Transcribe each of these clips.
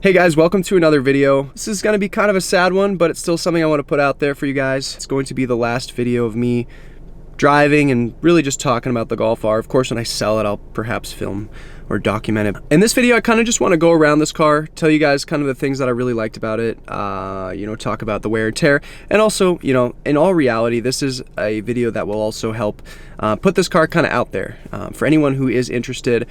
Hey guys, welcome to another video. This is going to be kind of a sad one, but it's still something I want to put out there for you guys. It's going to be the last video of me driving and really just talking about the Golf R. Of course, when I sell it, I'll perhaps film or document it. In this video, I kind of just want to go around this car, tell you guys kind of the things that I really liked about it, talk about the wear and tear, and also, in all reality, this is a video that will also help put this car kind of out there for anyone who is interested.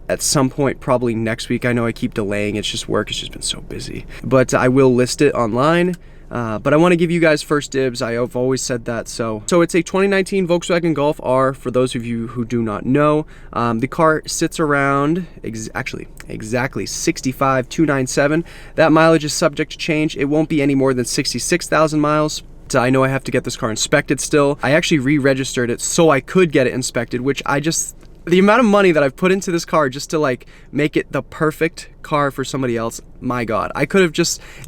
At some point, probably next week. I know I keep delaying, it's just work, it's just been so busy. But I will list it online. But I want to give you guys first dibs. I have always said that. So it's a 2019 Volkswagen Golf R, for those of you who do not know. The car sits around, exactly 65,297. That mileage is subject to change. It won't be any more than 66,000 miles. So I know I have to get this car inspected still. I actually re-registered it so I could get it inspected, which the amount of money that I've put into this car just to make it the perfect car for somebody else, my God. I could have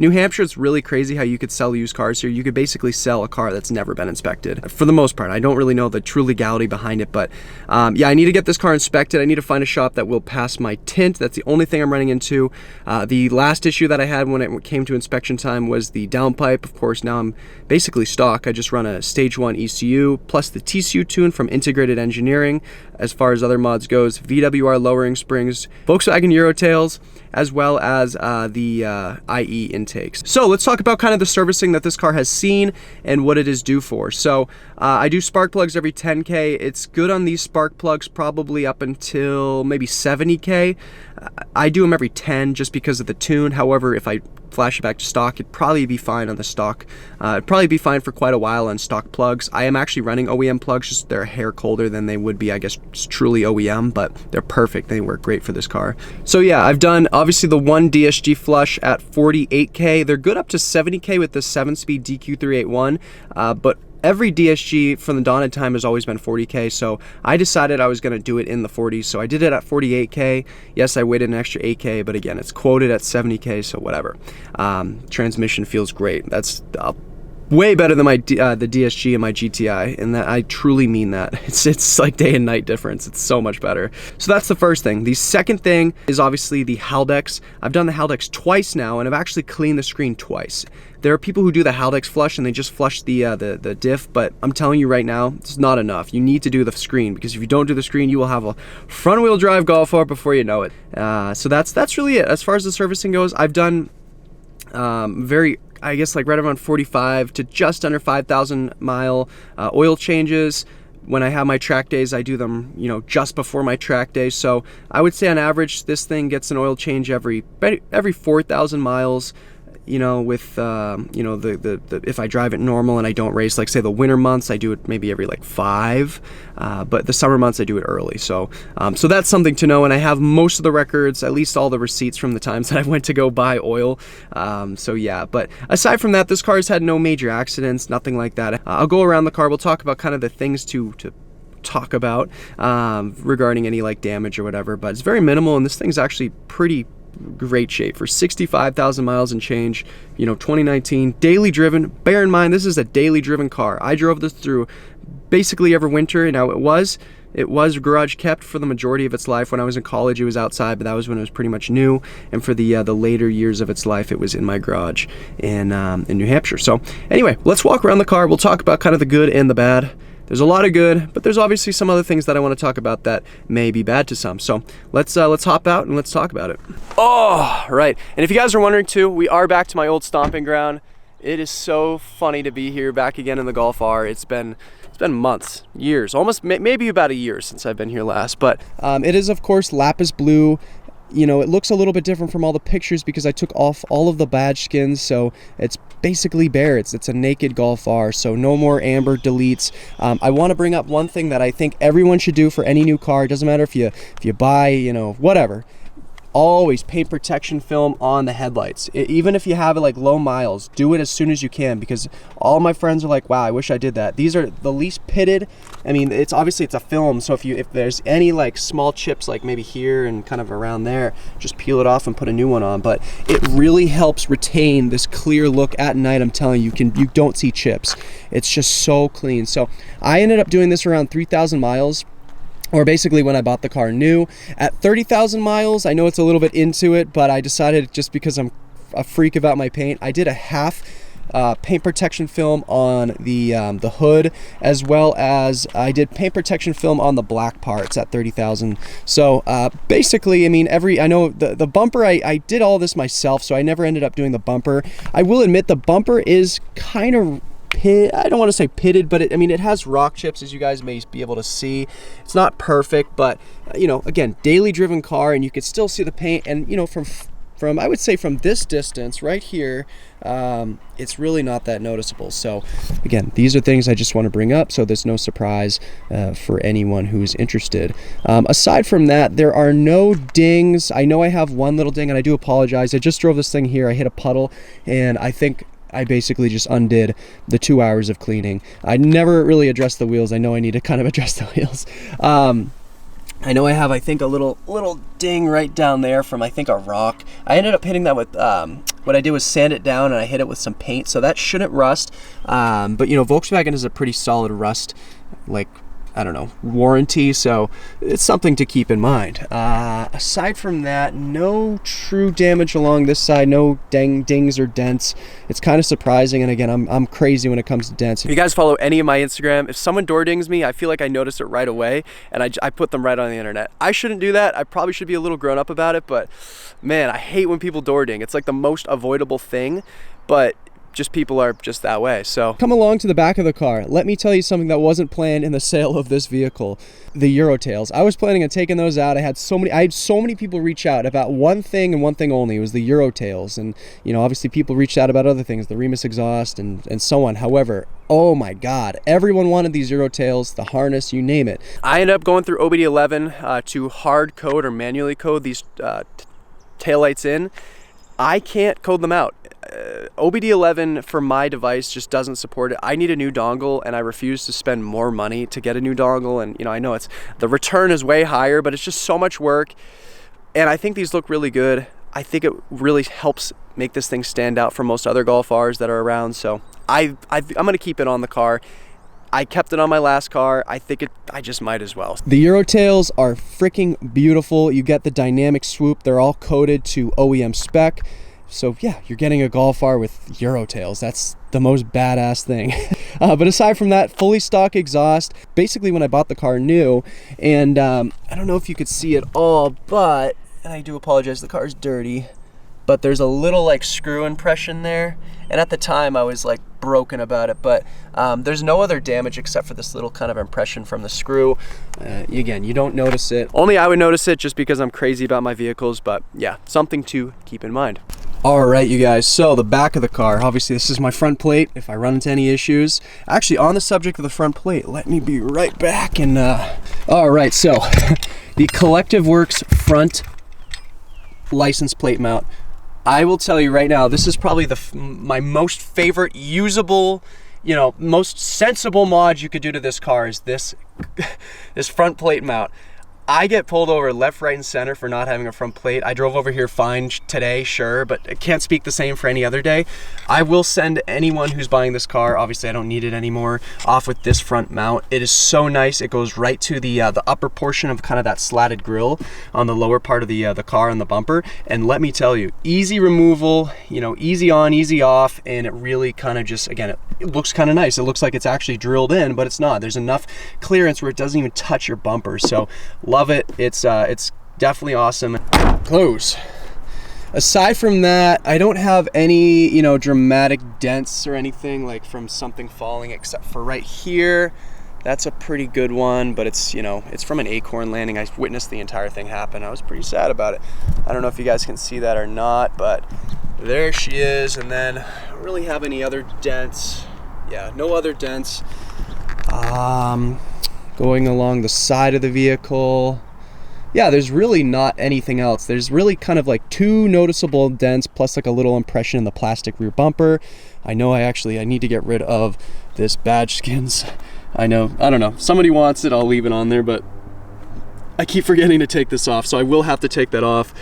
New Hampshire, it's really crazy how you could sell used cars here. You could basically sell a car that's never been inspected. For the most part, I don't really know the true legality behind it, but yeah, I need to get this car inspected. I need to find a shop that will pass my tint. That's the only thing I'm running into. The last issue that I had when it came to inspection time was the downpipe. Of course, now I'm basically stock. I just run a stage 1 ECU plus the TCU tune from Integrated Engineering. As far as other mods goes, VWR lowering springs, Volkswagen Eurotails, as well as the IE intakes. So let's talk about kind of the servicing that this car has seen and what it is due for. So I do spark plugs every 10K. It's good on these spark plugs probably up until maybe 70K. I do them every 10 just because of the tune. However, if I flash it back to stock, it'd probably be fine on the stock. It'd probably be fine for quite a while on stock plugs. I am actually running OEM plugs, just they're a hair colder than they would be, I guess, truly OEM, but they're perfect. They work great for this car. So yeah, I've done obviously the one DSG flush at 48K. They're good up to 70K with the 7-speed DQ381, but every DSG from the dawn of time has always been 40K, so I decided I was going to do it in the 40s, so I did it at 48K. Yes, I waited an extra 8K, but again, it's quoted at 70K, so whatever. Transmission feels great. That's way better than the DSG and my GTI, and that I truly mean that. It's like day and night difference. It's so much better. So that's the first thing. The second thing is obviously the Haldex. I've done the Haldex twice now, and I've actually cleaned the screen twice. There are people who do the Haldex flush and they just flush the diff, but I'm telling you right now, it's not enough. You need to do the screen, because if you don't do the screen, you will have a front wheel drive Golf R before you know it. So that's really it. As far as the servicing goes, I've done I guess right around 45 to just under 5,000 mile oil changes. When I have my track days, I do them, just before my track days. So I would say on average, this thing gets an oil change every 4,000 miles. With if I drive it normal and I don't race, like say the winter months, I do it maybe every 5, but the summer months I do it early. So that's something to know, and I have most of the records, at least all the receipts from the times that I went to go buy oil. So yeah, but aside from that, this car has had no major accidents, nothing like that. I'll go around the car. We'll talk about kind of the things to talk about regarding any damage or whatever, but it's very minimal, and this thing's actually pretty great shape for 65,000 miles and change. 2019, daily driven. Bear in mind, this is a daily driven car. I drove this through basically every winter. Now it was garage kept for the majority of its life. When I was in college, it was outside, but that was when it was pretty much new. And for the later years of its life, it was in my garage in New Hampshire. So anyway, let's walk around the car. We'll talk about kind of the good and the bad. There's a lot of good, but there's obviously some other things that I want to talk about that may be bad to some. So let's hop out and let's talk about it. Oh, right. And if you guys are wondering too, we are back to my old stomping ground. It is so funny to be here back again in the Golf R. It's been months, years, almost maybe about a year since I've been here last. But it is, of course, lapis blue. It looks a little bit different from all the pictures because I took off all of the badge skins, so it's basically bare. It's a naked Golf R, so no more amber deletes. I want to bring up one thing that I think everyone should do for any new car. It doesn't matter if you buy, whatever. always paint protection film on the headlights. Even if you have it like low miles, do it as soon as you can, because all my friends are like, wow, I wish I did that. These are the least pitted. I mean, it's obviously it's a film, so if there's any like small chips like maybe here and kind of around there, just peel it off and put a new one on. But it really helps retain this clear look at night. I'm telling you, you don't see chips. It's just so clean. So I ended up doing this around 3,000 miles. or basically when I bought the car new. At 30,000 miles, I know it's a little bit into it, but I decided, just because I'm a freak about my paint, I did a half paint protection film on the hood, as well as I did paint protection film on the black parts at 30,000. So basically, I mean, I know the bumper, I did all this myself, so I never ended up doing the bumper. I will admit the bumper is kind of, I don't want to say pitted, but I mean, it has rock chips, as you guys may be able to see. It's not perfect, but you know, again, daily driven car, and you could still see the paint. And you know, from I would say from this distance right here, it's really not that noticeable. So again, these are things I just want to bring up, so there's no surprise for anyone who's interested. Aside from that, there are no dings. I know I have one little ding, and I do apologize. I just drove this thing here, I hit a puddle, and I think I basically just undid the 2 hours of cleaning. I never really addressed the wheels. I know I need to kind of address the wheels. I know I have, I think, a little ding right down there from, I think, a rock. I ended up hitting that with, what I did was sand it down, and I hit it with some paint, so that shouldn't rust. But you know, Volkswagen is a pretty solid rust, like, I don't know, warranty, so it's something to keep in mind. Aside from that, no true damage along this side, no dings or dents. It's kind of surprising, and again, I'm crazy when it comes to dents. If you guys follow any of my Instagram, if someone door dings me, I feel like I notice it right away, and I put them right on the internet. I shouldn't do that. I probably should be a little grown up about it, but man, I hate when people door ding. It's like the most avoidable thing, but just people are just that way. So come along to the back of the car. Let me tell you something that wasn't planned in the sale of this vehicle: the Eurotails. I was planning on taking those out. I had so many people reach out about one thing and one thing only. It was the Eurotails, and you know, obviously people reached out about other things, the Remus exhaust and so on. However, oh my God, everyone wanted these Eurotails, the harness, you name it. I ended up going through OBD11 to hard code or manually code these taillights in. I can't code them out. OBD11 for my device just doesn't support it. I need a new dongle, and I refuse to spend more money to get a new dongle. And you know, I know the return is way higher, but it's just so much work. And I think these look really good. I think it really helps make this thing stand out from most other Golf Rs that are around. So I'm gonna keep it on the car. I kept it on my last car. I just might as well. The Eurotails are freaking beautiful. You get the dynamic swoop. They're all coded to OEM spec. So yeah, you're getting a Golf R with Eurotails. That's the most badass thing. But aside from that, fully stock exhaust. Basically, when I bought the car new, and I don't know if you could see it all, but, and I do apologize, the car's dirty, but there's a little like screw impression there. And at the time I was like broken about it, but there's no other damage except for this little kind of impression from the screw. Again, you don't notice it. Only I would notice it just because I'm crazy about my vehicles, but yeah, something to keep in mind. All right, you guys, so the back of the car, obviously this is my front plate if I run into any issues. Actually, on the subject of the front plate, let me be right back and, all right, so the Collective Works front license plate mount. I will tell you right now, this is probably my most favorite usable, you know, most sensible mod you could do to this car is this front plate mount. I get pulled over left, right, and center for not having a front plate. I drove over here fine today, sure, but I can't speak the same for any other day. I will send anyone who's buying this car, obviously I don't need it anymore, off with this front mount. It is so nice. It goes right to the upper portion of kind of that slatted grille on the lower part of the car and the bumper. And let me tell you, easy removal, you know, easy on, easy off, and it really kind of just, again, it looks kind of nice. It looks like it's actually drilled in, but it's not. There's enough clearance where it doesn't even touch your bumper. So love it. It's definitely awesome. Close. Aside from that, I don't have any, you know, dramatic dents or anything like from something falling, except for right here. That's a pretty good one, but it's, you know, it's from an acorn landing. I witnessed the entire thing happen. I was pretty sad about it. I don't know if you guys can see that or not, but there she is. And then I don't really have any other dents. Yeah, no other dents. Going along the side of the vehicle, yeah, there's really not anything else. There's really kind of like two noticeable dents plus like a little impression in the plastic rear bumper. I know I need to get rid of this badge skins. I know, I don't know, somebody wants it, I'll leave it on there, but I keep forgetting to take this off, so I will have to take that off.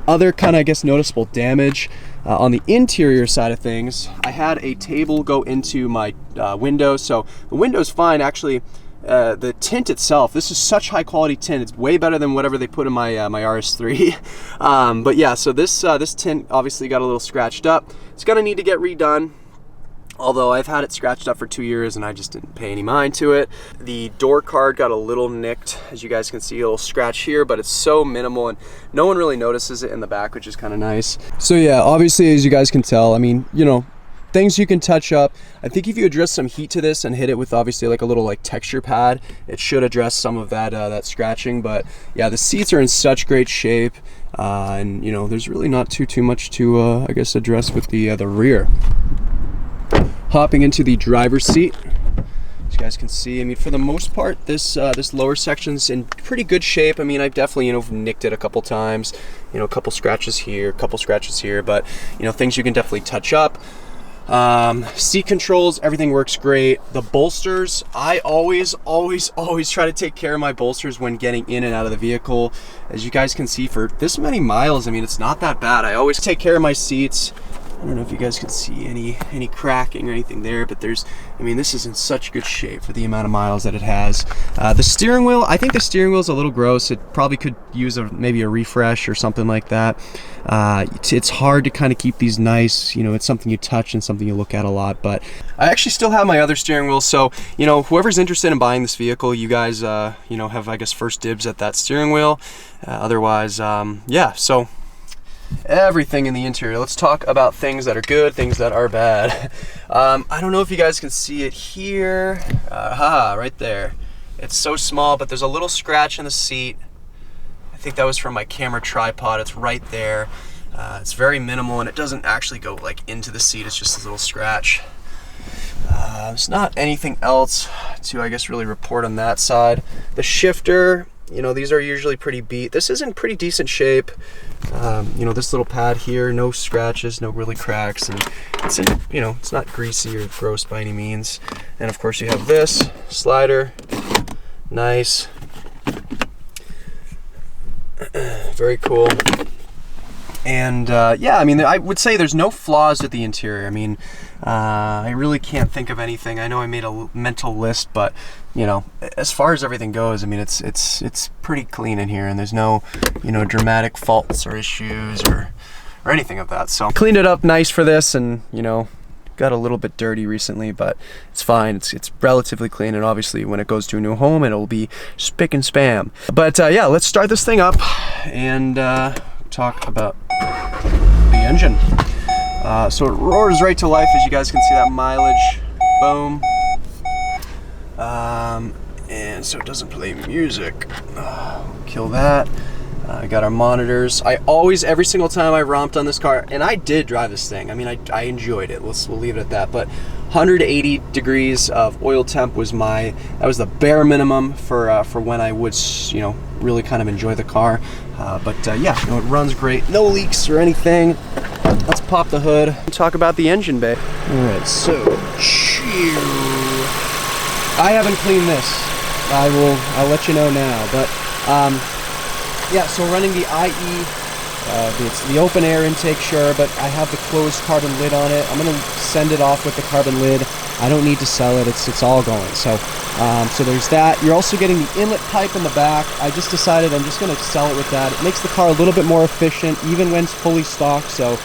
Other kind of, I guess, noticeable damage on the interior side of things. I had a table go into my window, so the window's fine. Actually, the tint itself, this is such high quality tint. It's way better than whatever they put in my my RS3. But yeah, so this tint obviously got a little scratched up. It's gonna need to get redone. Although I've had it scratched up for 2 years and I just didn't pay any mind to it. The door card got a little nicked, as you guys can see, a little scratch here, but it's so minimal and no one really notices it in the back, which is kind of nice. So yeah, obviously, as you guys can tell, I mean, you know, things you can touch up. I think if you address some heat to this and hit it with obviously like a little like texture pad, it should address some of that that scratching. But yeah, the seats are in such great shape, and you know, there's really not too much to I guess address with the rear. Hopping into the driver's seat, as you guys can see, I mean, for the most part, this this lower section's in pretty good shape. I mean, I've definitely, you know, nicked it a couple times, you know, a couple scratches here, a couple scratches here, but you know, things you can definitely touch up. Seat controls, everything works great. The bolsters, I always try to take care of my bolsters when getting in and out of the vehicle. As you guys can see, for this many miles, I mean, it's not that bad. I always take care of my seats. I don't know if you guys can see any cracking or anything there, but there's, I mean, this is in such good shape for the amount of miles that it has. The steering wheel, I think the steering wheel is a little gross. It probably could use maybe a refresh or something like that. It's hard to kind of keep these nice, you know, it's something you touch and something you look at a lot, but I actually still have my other steering wheel. So, you know, whoever's interested in buying this vehicle, you guys, you know, have, I guess, first dibs at that steering wheel. Otherwise, yeah, so everything in the interior. Let's talk about things that are good, things that are bad. I don't know if you guys can see it here. Right there. It's so small, but there's a little scratch in the seat. I think that was from my camera tripod. It's right there. It's very minimal and it doesn't actually go like into the seat. It's just a little scratch. There's not anything else to, I guess, really report on that side. The shifter, you know, these are usually pretty beat. This is in pretty decent shape. You know, this little pad here, no scratches, no really cracks, and it's in, you know, it's not greasy or gross by any means. And of course you have this slider, nice, very cool. And yeah, I mean, I would say there's no flaws with the interior. I mean, I really can't think of anything. I know I made a mental list, but you know, as far as everything goes, I mean, it's pretty clean in here, and there's no, you know, dramatic faults or issues or anything of that. So cleaned it up nice for this, and you know, got a little bit dirty recently, but it's fine. It's relatively clean, and obviously when it goes to a new home, it'll be spick and spam. But yeah, let's start this thing up and talk about the engine. So it roars right to life, as you guys can see that mileage. Boom. And so it doesn't play music. Kill that. I got our monitors. I always, every single time I romped on this car, and I did drive this thing. I mean, I enjoyed it. We'll leave it at that. But 180 degrees of oil temp was that was the bare minimum for when I would, you know, really kind of enjoy the car. But yeah, you know, it runs great. No leaks or anything. Let's pop the hood and talk about the engine bay. All right, so I haven't cleaned this. I'll let you know now. But yeah, so running the IE, it's the open air intake, sure, but I have the closed carbon lid on it. I'm gonna send it off with the carbon lid. I don't need to sell it. It's all going. So so there's that. You're also getting the inlet pipe in the back. I just decided I'm just gonna sell it with that. It makes the car a little bit more efficient, even when it's fully stocked. So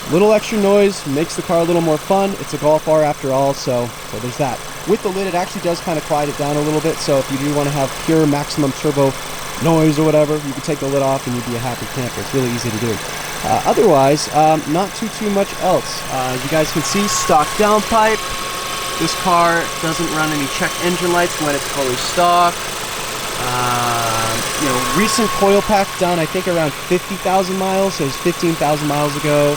little extra noise makes the car a little more fun. It's a Golf R after all, so there's that. With the lid, it actually does kind of quiet it down a little bit. So if you do want to have pure maximum turbo noise or whatever, you can take the lid off and you'd be a happy camper. It's really easy to do. Otherwise, not too much else. As you guys can see, stock downpipe. This car doesn't run any check engine lights when it's fully stocked. You know, recent coil pack done, I think around 50,000 miles. So it was 15,000 miles ago.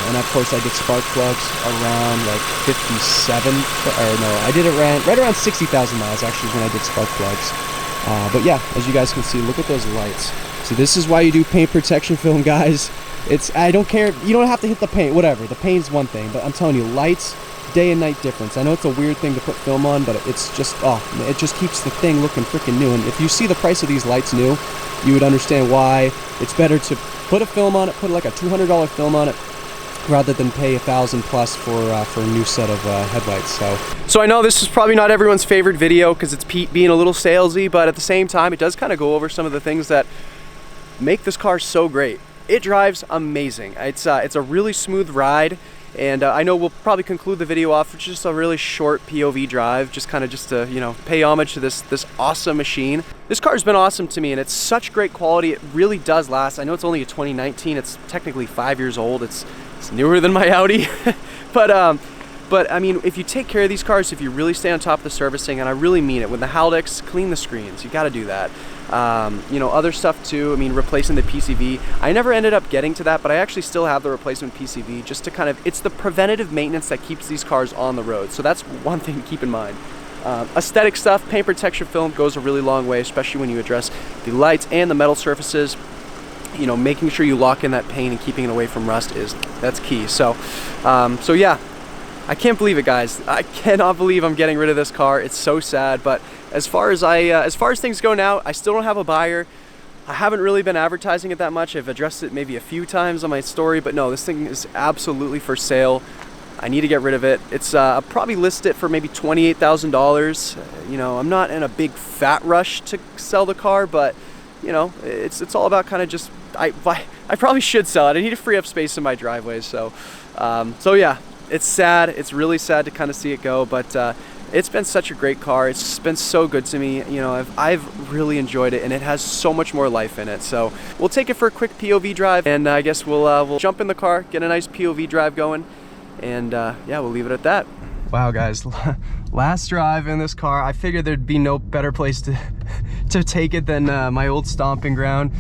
And of course I did spark plugs around like 57, or no, I did it right around 60,000 miles actually when I did spark plugs. But yeah, as you guys can see, look at those lights. So this is why you do paint protection film, guys. I don't care, you don't have to hit the paint, whatever. The paint's one thing, but I'm telling you, lights, day and night difference. I know it's a weird thing to put film on, but it's just, it just keeps the thing looking freaking new. And if you see the price of these lights new, you would understand why it's better to put a film on it, put like a $200 film on it, rather than pay $1,000+ for a new set of headlights. So I know this is probably not everyone's favorite video because it's Pete being a little salesy, but at the same time, it does kind of go over some of the things that make this car so great. It drives amazing. It's a really smooth ride, and I know we'll probably conclude the video off with just a really short POV drive, just to, you know, pay homage to this awesome machine. This car's been awesome to me, and it's such great quality. It really does last. I know it's only a 2019. It's technically 5 years old. It's newer than my Audi, but I mean, if you take care of these cars, if you really stay on top of the servicing, and I really mean it, with the Haldex, clean the screens. You got to do that. You know, other stuff too. I mean, replacing the PCV. I never ended up getting to that, but I actually still have the replacement PCV just to kind of, it's the preventative maintenance that keeps these cars on the road. So that's one thing to keep in mind. Aesthetic stuff, paint protection film goes a really long way, especially when you address the lights and the metal surfaces. You know, making sure you lock in that paint and keeping it away from rust that's key. So yeah, I can't believe it, guys. I cannot believe I'm getting rid of this car. It's so sad, but as far as things go now, I still don't have a buyer. I haven't really been advertising it that much. I've addressed it maybe a few times on my story, but no, this thing is absolutely for sale. I need to get rid of it. It's I'll probably list it for maybe $28,000. You know, I'm not in a big fat rush to sell the car, but you know, it's all about kind of just, I probably should sell it. I need to free up space in my driveway. So yeah, it's sad. It's really sad to kind of see it go, but it's been such a great car. It's been so good to me. You know, I've really enjoyed it, and it has so much more life in it. So we'll take it for a quick POV drive, and I guess we'll jump in the car, get a nice POV drive going, and yeah, we'll leave it at that. Wow, guys, last drive in this car. I figured there'd be no better place to take it than my old stomping ground.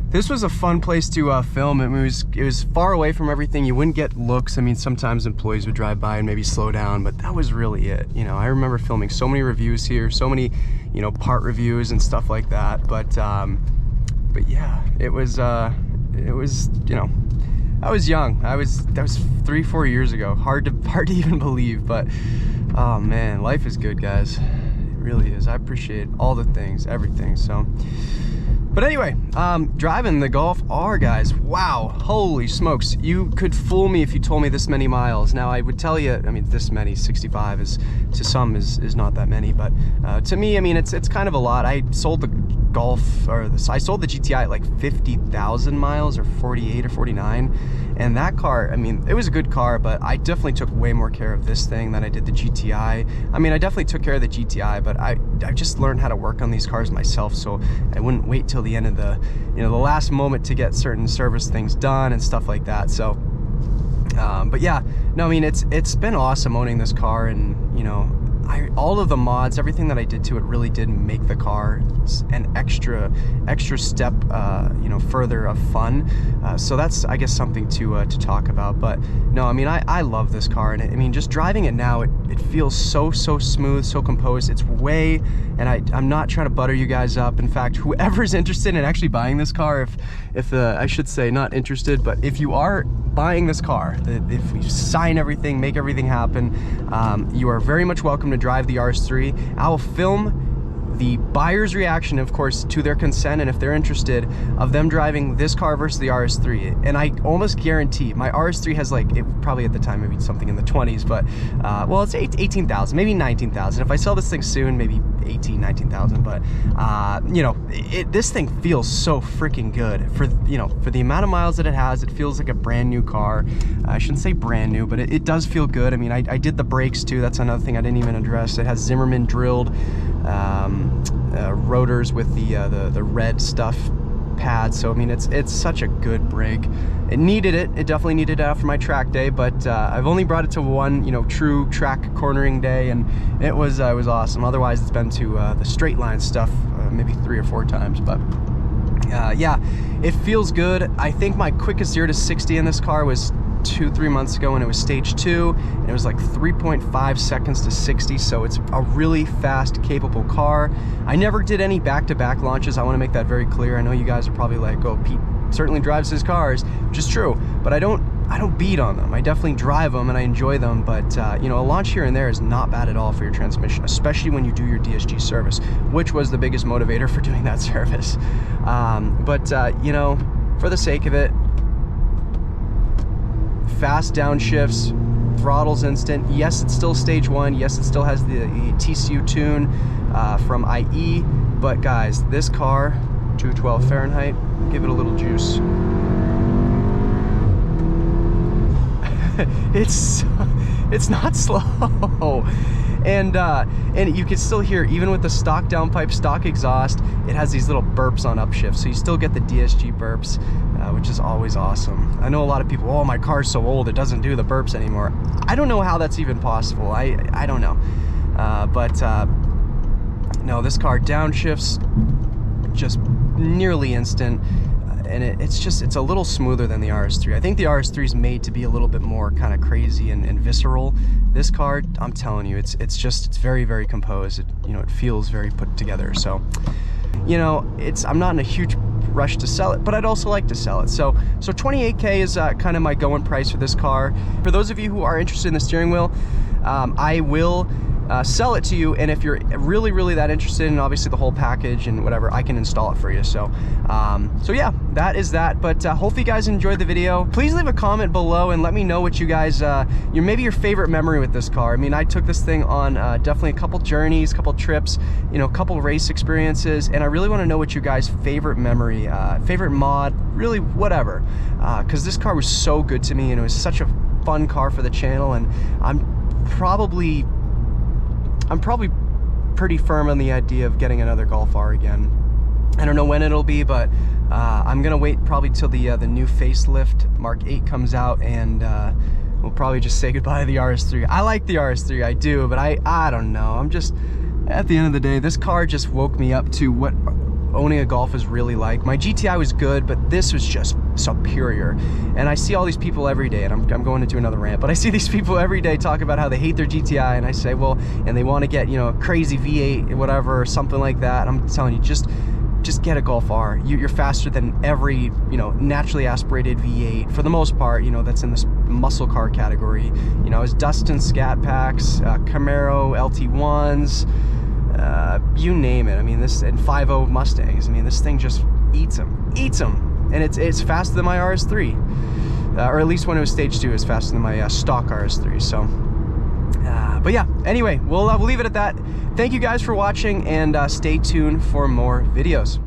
This was a fun place to film. It was far away from everything. You wouldn't get looks. I mean, sometimes employees would drive by and maybe slow down, but that was really it. You know, I remember filming so many reviews here, so many, you know, part reviews and stuff like that. But yeah, it was, you know, I was young. That was 3-4 years ago. Hard to even believe, but oh man, life is good, guys. It really is. I appreciate all the things, everything. So. But anyway, driving the Golf R, guys, wow, holy smokes. You could fool me if you told me this many miles. Now, I would tell you, I mean, this many, 65 is, to some is not that many, but to me, I mean, it's kind of a lot. I sold the Golf, I sold the GTI at like 50,000 miles, or 48 or 49. And that car, I mean, it was a good car, but I definitely took way more care of this thing than I did the GTI. I mean, I definitely took care of the GTI, but I just learned how to work on these cars myself, so I wouldn't wait till the end of the, you know, the last moment to get certain service things done and stuff like that. So, but yeah, no, I mean, it's been awesome owning this car, and you know, all of the mods, everything that I did to it really did make the car an extra step, you know, further of fun. So that's, I guess, something to talk about. But no, I mean, I love this car, and I mean, just driving it now, it feels so smooth, so composed. It's way, and I'm not trying to butter you guys up. In fact, whoever's interested in actually buying this car, if I should say not interested, but if you are buying this car, if we sign everything, make everything happen, you are very much welcome to drive the RS3. I will film the buyer's reaction, of course, to their consent, and if they're interested, of them driving this car versus the RS3. And I almost guarantee my RS3 has, like, it probably at the time maybe something in the 20s, but well, it's 18,000, maybe 19,000. If I sell this thing soon, maybe 18, 19,000. But you know, this thing feels so freaking good for, you know, for the amount of miles that it has. It feels like a brand new car. I shouldn't say brand new, but it does feel good. I mean, I did the brakes too. That's another thing I didn't even address. It has Zimmerman drilled rotors with the red stuff pad. So I mean, it's such a good brake. It needed it. It definitely needed it after my track day, but I've only brought it to one, you know, true track cornering day, and it was awesome. Otherwise, it's been to the straight line stuff maybe 3 or 4 times. But yeah, it feels good. I think my quickest 0 to 60 in this car was 2-3 months ago, and it was stage 2, and it was like 3.5 seconds to 60. So it's a really fast, capable car. I never did any back-to-back launches. I want to make that very clear. I know you guys are probably like, oh, Pete certainly drives his cars, which is true, but I don't beat on them. I definitely drive them and I enjoy them, but you know, a launch here and there is not bad at all for your transmission, especially when you do your DSG service, which was the biggest motivator for doing that service. But you know, for the sake of it, fast downshifts, throttle's instant. Yes, it's still stage 1. Yes, it still has the TCU tune from IE. But guys, this car, 212 Fahrenheit, give it a little juice. It's not slow. And you can still hear, even with the stock downpipe, stock exhaust, it has these little burps on upshift, so you still get the DSG burps, which is always awesome. I know a lot of people, oh, my car's so old it doesn't do the burps anymore. I don't know how that's even possible. I don't know, but no, this car downshifts just nearly instant. And it's a little smoother than the RS3. I think the RS3 is made to be a little bit more kind of crazy and visceral. This car, I'm telling you, it's very, very composed. It feels very put together. So, I'm not in a huge rush to sell it, but I'd also like to sell it. So $28K is kind of my going price for this car. For those of you who are interested in the steering wheel, I will sell it to you, and if you're really, really that interested in obviously the whole package and whatever, I can install it for you. So yeah, that is that. But hopefully you guys enjoyed the video. Please leave a comment below and let me know what you guys maybe your favorite memory with this car. I mean, I took this thing on definitely a couple journeys, couple trips, a couple race experiences, and I really want to know what you guys' favorite memory, favorite mod, really whatever, because this car was so good to me, and it was such a fun car for the channel. And I'm probably pretty firm on the idea of getting another Golf R again. I don't know when it'll be, but I'm gonna wait probably till the new facelift Mark 8 comes out, and we'll probably just say goodbye to the RS3. I like the RS3, I do, but I don't know. I'm just, at the end of the day, this car just woke me up to what owning a Golf is really like. My GTI was good, but this was just superior. And I see all these people every day, and I'm going to do another rant, but I see these people every day talk about how they hate their GTI, and I say, well, and they want to get, a crazy V8, whatever, or something like that. I'm telling you, just get a Golf R. You're faster than every, naturally aspirated V8, for the most part, that's in this muscle car category. It's Dustin Scat Packs, Camaro LT1s, you name it. I mean, this, and 5.0 Mustangs. I mean, this thing just eats them, and it's faster than my RS3, or at least when it was stage 2, it's faster than my stock RS3. So, but yeah. Anyway, we'll leave it at that. Thank you guys for watching, and stay tuned for more videos.